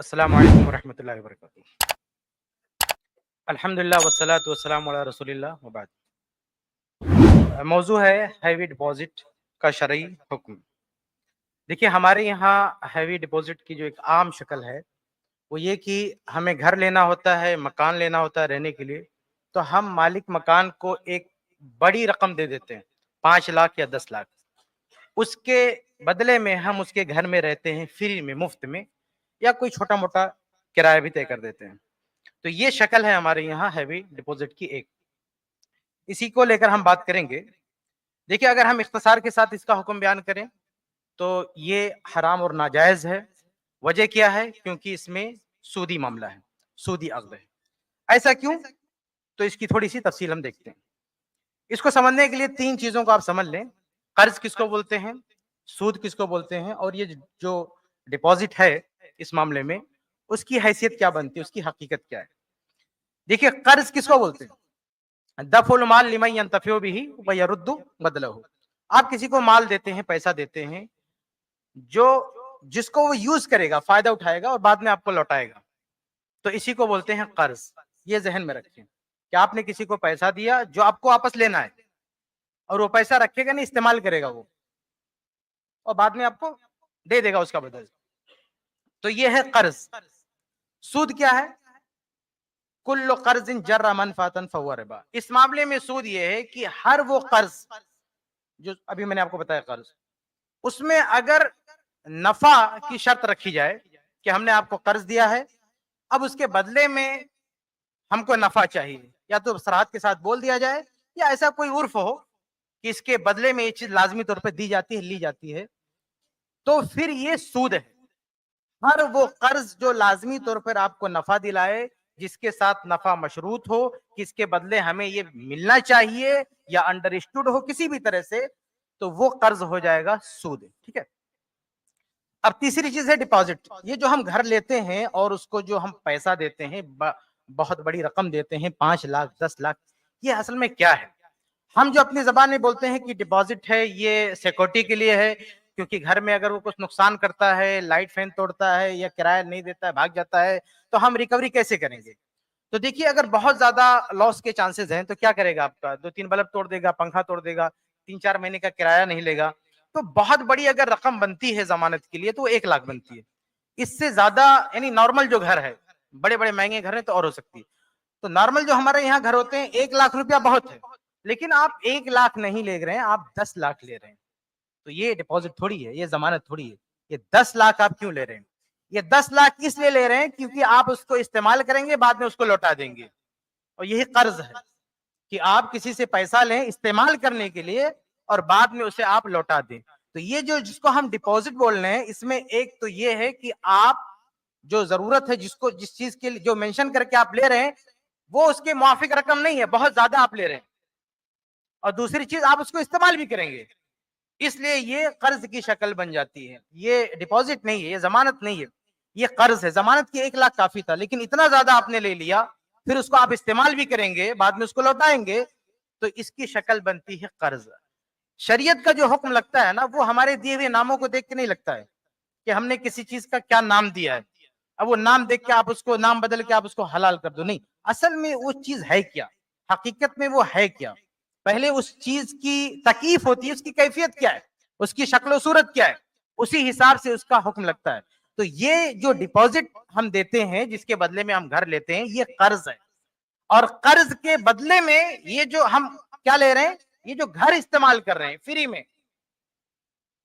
अस्सलामु अलैकुम वरहमतुल्लाहि वबरकातुहू। अल्हम्दुलिल्लाह वस्सलातु वस्सलामु अला रसूलिल्लाह व बाद। मौजू है हैवी डिपॉजिट का शरई हुक्म। देखिए, हमारे यहाँ हैवी डिपॉजिट की जो एक आम शक्ल है वो ये कि हमें घर लेना होता है, मकान लेना होता है रहने के लिए, तो हम मालिक मकान को एक बड़ी रकम दे देते हैं, 5 लाख या 10 लाख। उसके बदले में हम उसके घर में रहते हैं फ्री में, मुफ्त में, या कोई छोटा-मोटा किराया भी तय कर देते हैं। तो ये शक्ल है हमारे यहाँ हैवी डिपॉजिट की एक। इसी को लेकर हम बात करेंगे। देखिए, अगर हम इख्तिसार के साथ इसका हुक्म बयान करें तो ये हराम और नाजायज़ है। वजह क्या है? क्योंकि इसमें सूदी मामला है, सूदी अक़्द है। ऐसा क्यों? तो इसकी थोड़ी-सी तफ़सील हम देखते हैं। इसको समझने के लिए 3 चीज़ों को आप समझ लें। कर्ज़ किसको बोलते हैं, सूद किसको बोलते हैं, और ये जो डिपॉजिट है इस मामले में, उसकी हैसियत क्या बनती है, उसकी हकीकत क्या है। देखिए, कर्ज़ किसको बोलते हैं? दफ़ुल माल लिमन यंतफ़िउ बिही व यरुद्दु बदलहु। आप किसी को माल देते हैं, पैसा देते हैं, जो जिसको वो यूज़ करेगा, फ़ायदा उठाएगा और बाद में आपको लौटाएगा। तो इसी को बोलते हैं कर्ज़। ये ज़हन में रखें कि आपने किसी को पैसा दिया जो आपको वापस लेना है, और वो पैसा रखेगा नहीं, इस्तेमाल करेगा वो, और बाद में आपको दे देगा उसका बदल। तो ये है कर्ज़। सूद क्या है? कुल्लु कर्ज़िन जर्रा मनफ़अतन फ़हुव रिबा। इस मामले में सूद ये है कि हर वो कर्ज़ जो अभी मैंने आपको बताया कर्ज़, उसमें अगर नफ़ा की शर्त रखी जाए कि हमने आपको कर्ज़ दिया है, अब उसके बदले में हमको नफ़ा चाहिए, या तो सराहत के साथ बोल दिया जाए, या ऐसा कोई उर्फ़ हो कि इसके बदले में ये चीज़ लाज़मी तौर पे दी जाती है, ली जाती है, तो फिर ये सूद है। हर वो कर्ज़ जो लाज़मी तौर पर आपको नफ़ा दिलाए, जिसके साथ नफ़ा मशरूत हो, कि इसके बदले हमें ये मिलना चाहिए या अंडरस्टूड हो किसी भी तरह से, तो वो कर्ज़ हो जाएगा सूद। ठीक है? अब तीसरी चीज़ है डिपॉज़िट। ये जो हम घर लेते हैं और उसको जो हम पैसा देते हैं, बहुत बड़ी रकम देते हैं, 5 लाख, 10 लाख, ये असल में क्या है? हम जो अपनी ज़बान में बोलते हैं कि डिपॉज़िट है, ये सिक्योरिटी के लिए है, क्योंकि घर में अगर वो कुछ नुकसान करता है, लाइट फैन तोड़ता है या किराया नहीं देता है, भाग जाता है, तो हम रिकवरी कैसे करेंगे? तो देखिए, अगर बहुत ज़्यादा लॉस के चांसेज़ हैं, तो क्या करेगा आपका? 2-3 बल्ब तोड़ देगा, पंखा तोड़ देगा, 3-4 महीने का किराया नहीं लेगा। तो बहुत बड़ी अगर रकम बनती है ज़मानत के लिए, तो वो 1 लाख बनती है। इससे ज़्यादा, यानी नॉर्मल जो घर है, बड़े-बड़े महँगे घर हैं तो और हो सकती है। तो नॉर्मल जो हमारे यहाँ घर होते हैं, 1 लाख रुपया बहुत है। लेकिन आप 1 लाख नहीं ले रहे हैं, आप 10 लाख ले रहे हैं। तो ये डिपॉज़िट थोड़ी है, ये ज़मानत थोड़ी है। ये 10 लाख आप क्यों ले रहे हैं? ये 10 लाख इसलिए ले रहे हैं क्योंकि आप उसको इस्तेमाल करेंगे, बाद में उसको लौटा देंगे। और यही कर्ज़ है कि आप किसी से पैसा लें इस्तेमाल करने के लिए, और बाद में उसे आप लौटा दें। तो ये जो जिसको हम डिपॉज़िट बोल रहे हैं, इसमें एक तो ये है कि आप जो ज़रूरत है, जिसको जिस चीज़ के लिए जो मेंशन करके आप ले रहे हैं, वो उसके मुआफ़िक रकम नहीं है, बहुत ज़्यादा आप ले रहे हैं। और दूसरी चीज़, आप उसको इस्तेमाल भी करेंगे। इसलिए ये कर्ज़ की शक्ल बन जाती है। ये डिपॉज़िट नहीं है, ये ज़मानत नहीं है, ये कर्ज़ है। ज़मानत की 1 लाख काफ़ी था, लेकिन इतना ज़्यादा आपने ले लिया, फिर उसको आप इस्तेमाल भी करेंगे, बाद में उसको लौटाएँगे, तो इसकी शक्ल बनती है कर्ज़। शरीयत का जो हुक्म लगता है ना, वो हमारे दिए हुए नामों को देख के नहीं लगता है कि हमने किसी चीज़ का क्या नाम दिया है। अब वो नाम देख के आप उसको नाम बदल के आप उसको हलाल कर दो, नहीं। असल में वो चीज़ है क्या? हकीकत में वो है क्या? पहले उस चीज़ की तकीफ़ होती है, उसकी कैफ़ियत क्या है? उसकी शक्ल सूरत क्या है? उसी हिसाब से उसका हुक्म लगता है। तो ये जो डिपॉज़िट हम देते हैं, जिसके बदले में हम घर लेते हैं, ये कर्ज़ है। और कर्ज़ के बदले में ये जो हम क्या ले रहे हैं? ये जो घर इस्तेमाल कर रहे हैं फ्री में,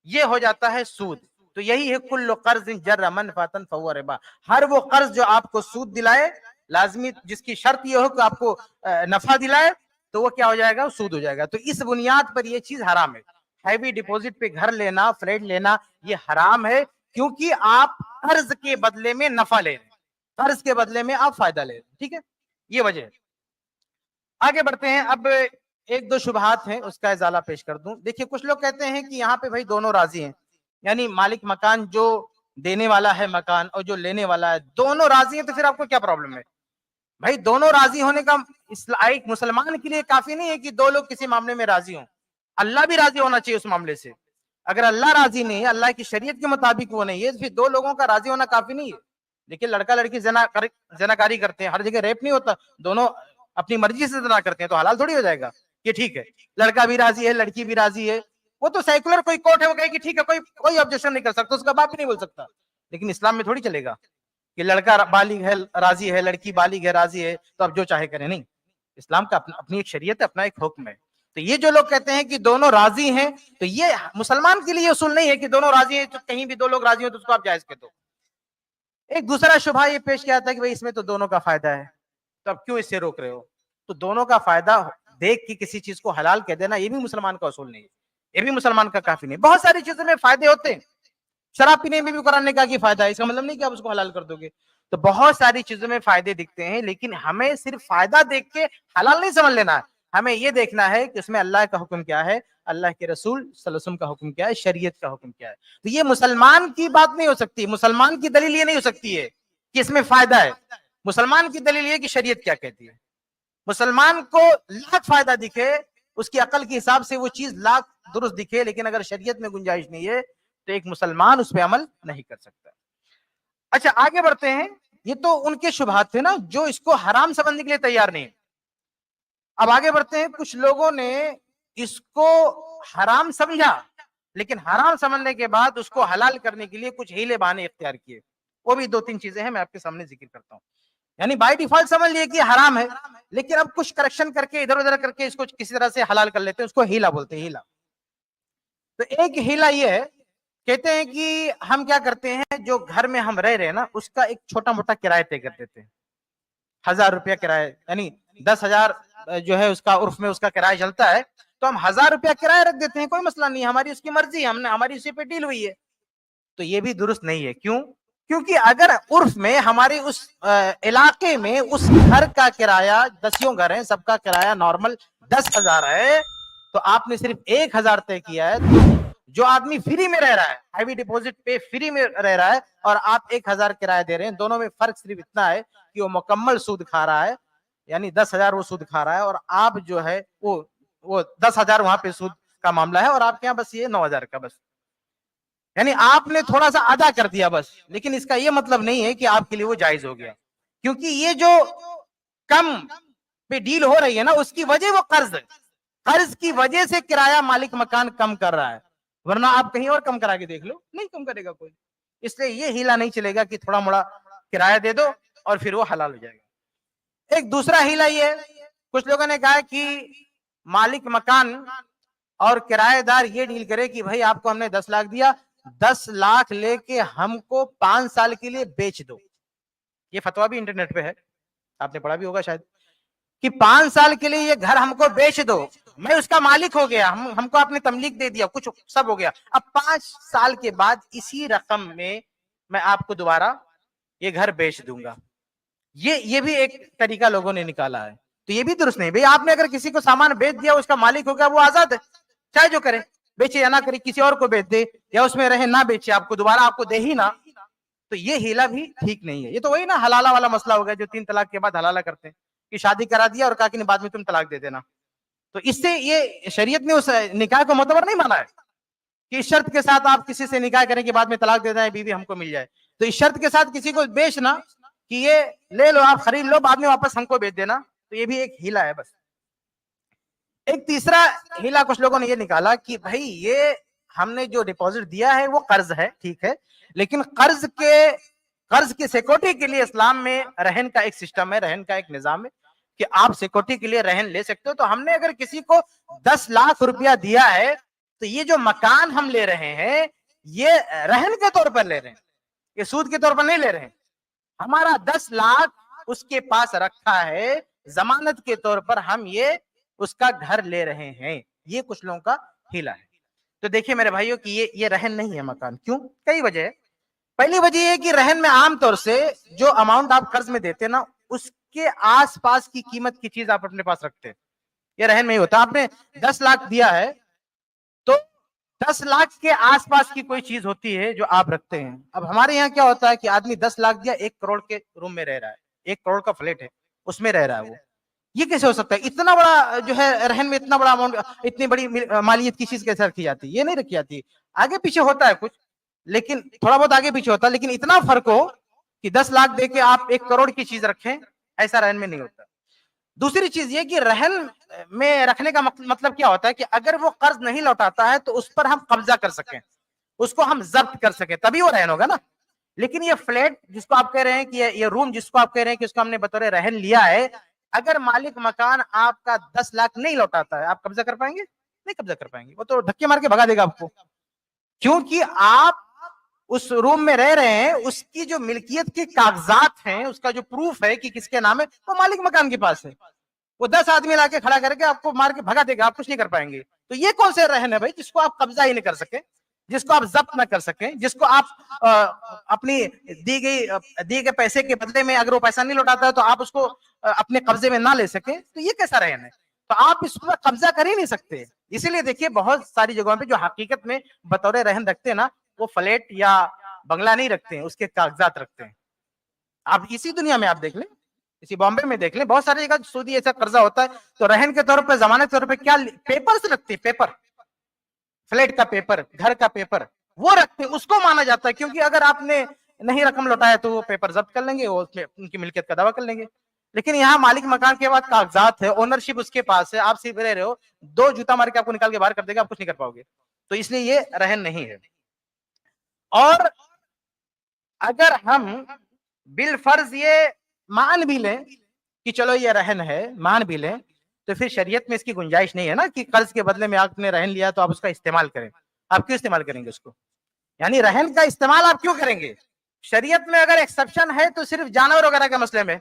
ये हो जाता है सूद। तो यही है कुल्लु कर्ज़िन जर्रा मनफ़अतन फ़हुव रिबा। हर वो कर्ज़ जो आपको सूद दिलाए, लाज़मी जिसकी शर्त ये हो कि आपको नफ़ा दिलाए, तो वो क्या हो जाएगा? सूद हो जाएगा। तो इस बुनियाद पर ये चीज़ हराम है। हैवी डिपॉज़िट पे घर लेना, फ्लैट लेना, ये हराम है, क्योंकि आप कर्ज़ के बदले में नफ़ा ले रहे हैं। कर्ज़ के बदले में आप फ़ायदा ले रहे हैं। ठीक है? ये वजह है। आगे बढ़ते हैं। अब 1-2 शुबहात हैं, उसका इज़ाला पेश कर दूं। देखिए, कुछ लोग कहते हैं कि यहाँ पे भाई दोनों राजी हैं, यानी मालिक मकान जो देने वाला है मकान और जो लेने वाला है, दोनों राजी हैं, तो फिर आपको क्या प्रॉब्लम है? भाई, दोनों राजी होने का एक मुसलमान के लिए काफी नहीं है कि 2 लोग किसी मामले में राजी हों। अल्लाह भी राजी होना चाहिए उस मामले से। अगर अल्लाह राजी नहीं है, अल्लाह की शरीयत के मुताबिक वो नहीं है, तो फिर 2 लोगों का राजी होना काफी नहीं है। देखिए लड़का लड़की जनाकारी करते हैं, हर जगह रेप नहीं होता, दोनों अपनी मर्जी से जना करते हैं, तो हलाल थोड़ी हो जाएगा। ये ठीक है, लड़का भी राजी है, लड़की भी राजी है, वो तो सेकुलर कोई कोर्ट है, वो कहेगी ठीक है, कोई ऑब्जेक्शन नहीं कर सकता, उसका बाप भी नहीं बोल सकता। लेकिन इस्लाम में थोड़ी चलेगा कि लड़का बालिग है राजी है, लड़की बालिग है राजी है, तो अब जो चाहे करे, नहीं। इस्लाम का अपनी एक शरीयत है, अपना एक हुक्म है। तो ये जो लोग कहते हैं कि दोनों राजी हैं, तो ये मुसलमान के लिए उसूल नहीं है कि दोनों राजी हैं, तो कहीं भी दो लोग राजी हो तो उसको आप जायज कह दो। एक दूसरा शुभा ये पेश किया था कि भाई इसमें तो दोनों का फायदा है, तो अब क्यों इससे रोक रहे हो? तो दोनों का फायदा देख के किसी चीज को हलाल कह देना, ये भी मुसलमान का उसूल नहीं है, ये भी मुसलमान का काफी नहीं। बहुत सारी चीजों में फायदे होते हैं, शराब पीने में भी कुरान ने कहा कि फायदा है, इसका मतलब नहीं कि आप उसको हलाल कर दोगे। तो बहुत सारी चीजों में फायदे दिखते हैं, लेकिन हमें सिर्फ फायदा देख के हलाल नहीं समझ लेना है, हमें यह देखना है कि उसमें अल्लाह का हुक्म क्या है, अल्लाह के रसूल सल्लल्लाहु अलैहि वसल्लम का हुक्म क्या है, शरीयत का हुक्म क्या है। तो ये मुसलमान की बात नहीं हो सकती, मुसलमान की दलील ये नहीं हो सकती है कि इसमें फायदा है। मुसलमान की दलील ये कि शरीयत क्या कहती है। मुसलमान को लाख फायदा दिखे, उसकी अकल के हिसाब से वो चीज लाख दुरुस्त दिखे, लेकिन अगर शरीयत में गुंजाइश नहीं है तो एक मुसलमान उस पर अमल नहीं कर सकता। अच्छा आगे बढ़ते हैं, ये तो उनके शुबहात थे ना, जो इसको हराम समझने के लिए तैयार नहीं। अब आगे बढ़ते हैं, कुछ लोगों ने इसको हराम समझा, लेकिन हराम समझने के बाद उसको हलाल करने के लिए कुछ हीले बहाने इख्तियार किए। वो भी दो तीन चीजें हैं, मैं आपके सामने जिक्र करता हूं। यानी बाय डिफॉल्ट समझ लिए कि हराम है, लेकिन अब कुछ करेक्शन करके इधर उधर करके इसको किसी तरह से हलाल कर लेते हैं, उसको हीला बोलते हैं, हीला। तो एक हीला ये है, कहते हैं कि हम क्या करते हैं, जो घर में हम रह रहे हैं ना, उसका एक छोटा मोटा किराया तय कर देते हैं, 1000 रुपया किराया, यानी 10,000 जो है उसका उर्फ में उसका किराया चलता है, तो हम 1000 रुपया किराया रख देते हैं, कोई मसला नहीं, हमारी उसकी मर्जी, हमने हमारी उसी पे डील हुई है। तो ये भी दुरुस्त नहीं है। क्यों? क्योंकि अगर उर्फ में हमारे उस इलाके में उस घर का किराया, 10 घर है, सबका किराया नॉर्मल 10,000 है, तो आपने सिर्फ 1,000 तय किया है, तो जो आदमी फ्री में रह रहा है, हैवी डिपॉजिट पे फ्री में रह रहा है, और आप 1,000 किराया दे रहे हैं, दोनों में फर्क सिर्फ इतना है कि वो मुकम्मल सूद खा रहा है, यानी 10,000 वो सूद खा रहा है, और आप जो है वो 10,000 वहां पे सूद का मामला है, और आपके यहाँ बस ये 9,000 का, बस यानी आपने थोड़ा सा अदा कर दिया बस। लेकिन इसका ये मतलब नहीं है कि आपके लिए वो जायज हो गया, क्योंकि ये जो कम पे डील हो रही है ना, उसकी वजह वो कर्ज की वजह से किराया मालिक मकान कम कर रहा है, वरना आप कहीं और कम करा के देख लो, नहीं कम करेगा कोई। इसलिए ये हीला नहीं चलेगा कि थोड़ा मोड़ा किराया दे दो और फिर वो हलाल हो जाएगा। एक दूसरा हीला ये, कुछ लोगों ने कहा कि मालिक मकान और किराएदार ये डील करे कि भाई आपको हमने 10 लाख दिया, 10 लाख लेके हमको 5 साल के लिए बेच दो। ये फतवा भी इंटरनेट पे है, आपने पढ़ा भी होगा शायद, कि 5 साल के लिए ये घर हमको बेच दो, मैं उसका मालिक हो गया, हमको आपने तमलीक दे दिया, कुछ सब हो गया, अब 5 साल के बाद इसी रकम में मैं आपको दोबारा ये घर बेच दूंगा। ये भी एक तरीका लोगों ने निकाला है। तो ये भी दुरुस्त नहीं। भाई आपने अगर किसी को सामान बेच दिया, उसका मालिक हो गया, वो आजाद है, चाहे जो करे, बेचे या ना करे, किसी और को बेच दे या उसमें रहे ना बेचे, आपको दोबारा आपको दे ही ना, तो ये हीला भी ठीक नहीं है। ये तो वही ना हलाला वाला मसला हो गया, जो 3 तलाक के बाद हलाला करते हैं, कि शादी करा दिया और कहा कि बाद में तुम तलाक दे देना। तो इससे ये शरीयत ने उस निकाह को मोतबर नहीं माना है कि इस शर्त के साथ आप किसी से निकाह करें कि बाद में तलाक दे दें, बीवी हमको मिल जाए। तो इस शर्त के साथ किसी को बेचना कि ये ले लो, आप खरीद लो, बाद में वापस हमको बेच देना, तो ये भी एक हीला है बस। एक तीसरा हीला कुछ लोगों ने ये निकाला कि भाई ये हमने जो डिपॉजिट दिया है वो कर्ज है, ठीक है, लेकिन कर्ज की सिक्योरिटी के लिए इस्लाम में रहन का एक सिस्टम है, रहन का एक निजाम है कि आप सिक्योरिटी के लिए रहन ले सकते हो। तो हमने अगर किसी को 10 लाख रुपया दिया है, तो ये जो मकान हम ले रहे हैं ये रहन के तौर पर ले रहे हैं, ये सूद के तौर पर नहीं ले रहे हैं। हमारा 10 लाख उसके पास रखा है, जमानत के तौर पर हम ये उसका घर ले रहे हैं। ये कुछ लोगों का हीला है। तो देखिए मेरे भाइयों कि ये रहन नहीं है मकान। क्यों? कई वजह है। पहली वजह ये कि रहन में आमतौर से जो अमाउंट आप कर्ज में देते हैं ना, उसके आसपास की कीमत की चीज आप अपने पास रखते हैं, ये रहन में ही होता है। आपने 10 लाख दिया है, तो 10 लाख के आसपास की कोई चीज होती है जो आप रखते हैं। अब हमारे यहाँ क्या होता है कि आदमी 10 लाख दिया, 1 करोड़ के रूम में रह रहा है, 1 करोड़ का फ्लैट है, उसमें रह रहा है वो। ये कैसे हो सकता है? इतना बड़ा जो है रहन में इतना बड़ा अमाउंट, इतनी बड़ी मालियत की चीज कैसे रखी जाती है? ये नहीं रखी जाती। आगे पीछे होता है कुछ, लेकिन थोड़ा बहुत आगे पीछे होता है, लेकिन इतना फर्क हो کہ 10 लाख दे के आप 1 करोड़ की चीज रखें, ऐसा रहन में नहीं होता। दूसरी चीज ये कि रहन में रखने का मतलब क्या होता है कि अगर वो कर्ज नहीं लौटाता है तो उस पर हम कब्जा कर सकें, उसको हम जब्त कर सकें, तभी वो रहन होगा ना। लेकिन ये फ्लैट जिसको आप कह रहे हैं कि ये रूम जिसको आप कह रहे हैं कि उसको हमने बतौर रहन लिया है, अगर मालिक मकान आपका 10 लाख नहीं लौटाता है, आप कब्जा कर पाएंगे? नहीं कब्जा कर पाएंगे, वो तो धक्के मार के भगा देगा आपको, क्योंकि आप उस रूम में रह रहे हैं, उसकी जो मिल्कियत के कागजात हैं, उसका जो प्रूफ है कि किसके नाम है, वो मालिक मकान के पास है। वो 10 आदमी लाके खड़ा करके आपको मार के भगा देगा, आप कुछ नहीं कर पाएंगे। तो ये कौन से रहन है भाई जिसको आप कब्जा ही नहीं कर सके, जिसको आप जब्त ना कर सके, जिसको आप अपनी दी गए पैसे के बदले में अगर वो पैसा नहीं लौटाता है तो आप उसको अपने कब्जे में ना ले सके, तो ये कैसा रहन है? तो आप इस पर कब्जा कर ही नहीं सकते। इसीलिए देखिए बहुत सारी जगहों पे जो हकीकत में बतौर रहन रखते हैं ना, वो फ्लैट या बंगला नहीं रखते हैं, उसके कागजात रखते हैं। आप इसी दुनिया में आप देख लें, इसी बॉम्बे में देख लें, बहुत सारी जगह सूदी ऐसा कर्जा होता है तो रहन के तौर पर, जमानत के तौर पर क्या पेपर्स रखते हैं, पेपर, फ्लैट का पेपर, घर का पेपर, वो रखते हैं, उसको माना जाता है, क्योंकि अगर आपने नहीं रकम लौटाया तो वो पेपर जब्त कर लेंगे, वो उसमें उनकी मिल्कियत का दावा कर लेंगे। लेकिन यहाँ मालिक मकान के बाद कागजात है, ओनरशिप उसके पास है, आप सिर्फ रह रहे हो, 2 जूता मार के आपको निकाल के बाहर कर देगा, आप कुछ नहीं कर पाओगे। तो इसलिए ये रहन नहीं है। और अगर हम बिल फर्ज ये मान भी लें कि चलो ये रहन है, मान भी लें, तो फिर शरीयत में इसकी गुंजाइश नहीं है ना कि कर्ज के बदले में आपने रहन लिया तो आप उसका इस्तेमाल करें। आप क्यों इस्तेमाल करेंगे उसको? यानी रहन का इस्तेमाल आप क्यों करेंगे? शरीयत में अगर एक्सेप्शन है तो सिर्फ जानवर वगैरह के मसले में,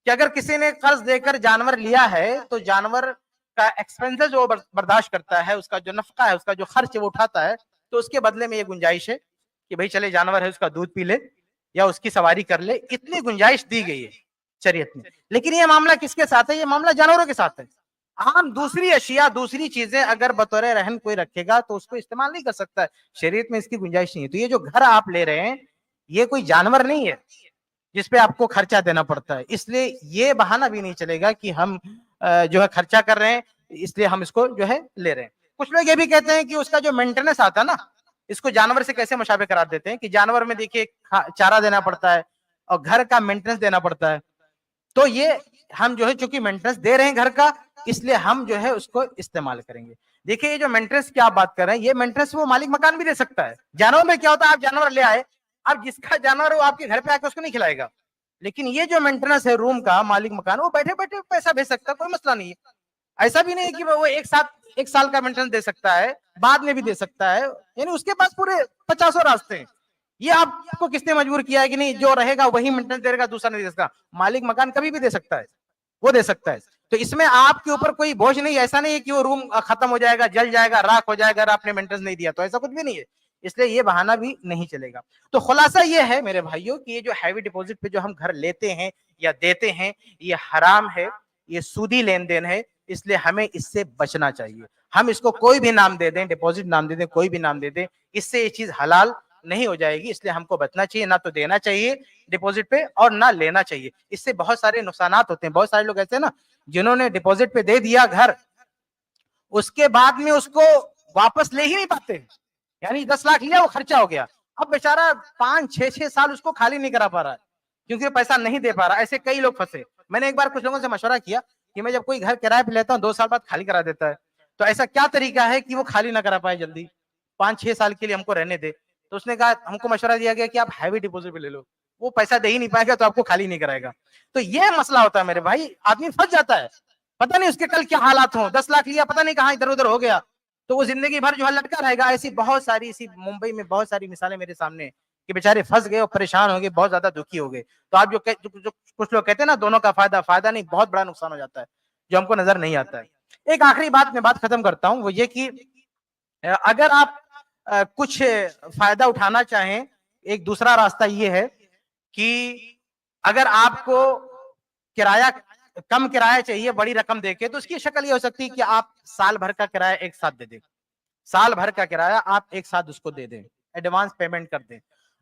कि अगर किसी ने कर्ज देकर जानवर लिया है तो जानवर का एक्सपेंसेस जो बर्दाश्त करता है, उसका जो नफका है, उसका जो खर्च वो उठाता है, तो उसके बदले में ये गुंजाइश है कि भाई चले जानवर है उसका दूध पी ले या उसकी सवारी कर ले, इतनी गुंजाइश दी गई है शरीयत में। लेकिन ये मामला किसके साथ है? ये मामला जानवरों के साथ है। आम दूसरी अशिया, दूसरी चीजें अगर बतौर रहन कोई रखेगा तो उसको इस्तेमाल नहीं कर सकता है, शरीयत में इसकी गुंजाइश नहीं है। तो ये जो घर आप ले रहे हैं ये कोई जानवर नहीं है जिसपे आपको खर्चा देना पड़ता है, इसलिए ये बहाना भी नहीं चलेगा कि हम जो है खर्चा कर रहे हैं इसलिए हम इसको जो है ले रहे हैं। कुछ लोग ये भी कहते हैं कि उसका जो मेंटेनेंस आता है ना, इसको जानवर से कैसे मुशाबे करार देते हैं कि जानवर में देखिए चारा देना पड़ता है और घर का मेंटेनेंस देना पड़ता है, तो ये हम जो है चूंकि मेंटेनेंस दे रहे हैं घर का, इसलिए हम जो है उसको इस्तेमाल करेंगे। देखिए ये जो मेंटेनेंस की आप बात कर रहे हैं, ये मेंटेनेंस वो मालिक मकान भी दे सकता है। जानवर में क्या होता है, आप जानवर ले आए, अब जिसका जानवर वो आपके घर पे आके उसको नहीं खिलाएगा, लेकिन ये जो मेंटेनेंस है रूम का, मालिक मकान वो बैठे बैठे पैसा भेज सकता है, कोई मसला नहीं है। ऐसा भी नहीं है कि वो एक साल का मेंटेनेंस दे सकता है, बाद में भी दे सकता है, यानी उसके पास पूरे 50 रास्ते हैं। ये आपको किसने मजबूर किया है कि नहीं जो रहेगा वही मेंटेनेंस देगा, दूसरा नहीं दे सकता? मालिक मकान कभी भी दे सकता है, वो दे सकता है। तो इसमें आपके ऊपर कोई बोझ नहीं, ऐसा नहीं है कि वो रूम खत्म हो जाएगा, जल जाएगा, राख हो जाएगा अगर आपने मेंटेनेंस नहीं दिया, तो ऐसा कुछ भी नहीं है। इसलिए ये बहाना भी नहीं चलेगा। तो खुलासा ये है मेरे भाइयों कि ये जो हैवी डिपॉजिट पे जो हम घर लेते हैं या देते हैं, ये हराम है, ये सूदी लेन देन है, इसलिए हमें इससे बचना चाहिए। हम इसको कोई भी नाम दे दें, डिपॉजिट नाम दे दें, कोई भी नाम दे दें, इससे ये चीज हलाल नहीं हो जाएगी। इसलिए हमको बचना चाहिए, ना तो देना चाहिए डिपॉजिट पे और ना लेना चाहिए। इससे बहुत सारे नुकसान होते हैं। बहुत सारे लोग ऐसे ना जिन्होंने डिपॉजिट पे दे दिया घर, उसके बाद में उसको वापस ले ही नहीं पाते, यानी 10 लाख लिया वो खर्चा हो गया, अब बेचारा 5-6 साल उसको खाली नहीं करा पा रहा है क्योंकि वो पैसा नहीं दे पा रहा। ऐसे कई लोग फंसे। मैंने एक बार कुछ लोगों से मशवरा किया कि मैं जब कोई घर किराए पे लेता हूँ 2 साल बाद खाली करा देता है, तो ऐसा क्या तरीका है कि वो खाली ना करा पाए जल्दी, 5-6 साल के लिए हमको रहने दे? तो उसने कहा, हमको मशवरा दिया गया कि आप हैवी डिपॉजिट पे ले लो, वो पैसा दे ही नहीं पाएगा तो आपको खाली नहीं कराएगा। तो ये मसला होता है मेरे भाई, आदमी फंस जाता है, पता नहीं उसके कल क्या हालात हो, 10 लाख लिया पता नहीं कहाँ इधर उधर हो गया, तो वो जिंदगी भर जो है लटका रहेगा। ऐसी बहुत सारी, इसी मुंबई में बहुत सारी मिसालें मेरे सामने कि बेचारे फंस गए और परेशान हो गए, बहुत ज्यादा दुखी हो गए। तो आप जो कुछ लोग कहते हैं ना दोनों का फायदा नहीं, बहुत बड़ा नुकसान हो जाता है जो हमको नजर नहीं आता है। एक आखिरी बात मैं बात खत्म करता हूं, वो ये कि अगर आप कुछ फायदा उठाना चाहें, एक दूसरा रास्ता ये है कि अगर आपको किराया कम किराया चाहिए बड़ी रकम देके, तो उसकी शक्ल ये हो सकती है कि आप साल भर का किराया एक साथ दे दें। साल भर का किराया आप एक साथ उसको दे दें, एडवांस पेमेंट कर दें।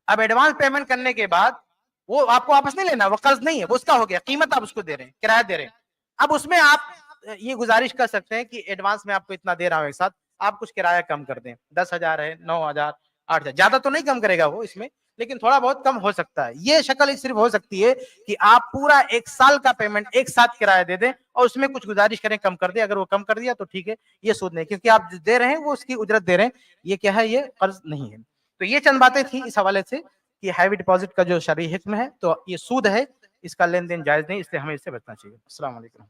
अब एडवांस पेमेंट करने के बाद वो आपको वापस नहीं लेना, वो कर्ज नहीं है, वो उसका हो गया, कीमत आप उसको दे रहे हैं, किराया दे रहे हैं। अब उसमें आप ये गुजारिश कर सकते हैं कि एडवांस में आपको इतना दे रहा हूं एक साथ, आप कुछ किराया कम कर दें, 10,000 है, 9,000, 8,000, ज्यादा तो नहीं कम करेगा वो इसमें, لیکن تھوڑا بہت کم ہو سکتا ہے. یہ شکل صرف ہو سکتی ہے کہ آپ پورا 1 سال کا پیمنٹ ایک ساتھ کرایہ دے دیں اور اس میں کچھ گزارش کریں کم کر دیں. اگر وہ کم کر دیا تو ٹھیک ہے, یہ سود نہیں, کیونکہ آپ دے رہے ہیں وہ اس کی اجرت دے رہے ہیں, یہ کیا ہے, یہ قرض نہیں ہے. تو یہ چند باتیں تھیں اس حوالے سے کہ ہیوی ڈپازٹ کا جو شرعی حکم ہے تو یہ سود ہے, اس کا لین دین جائز نہیں, اس لیے ہمیں اس سے بچنا چاہیے. السلام علیکم.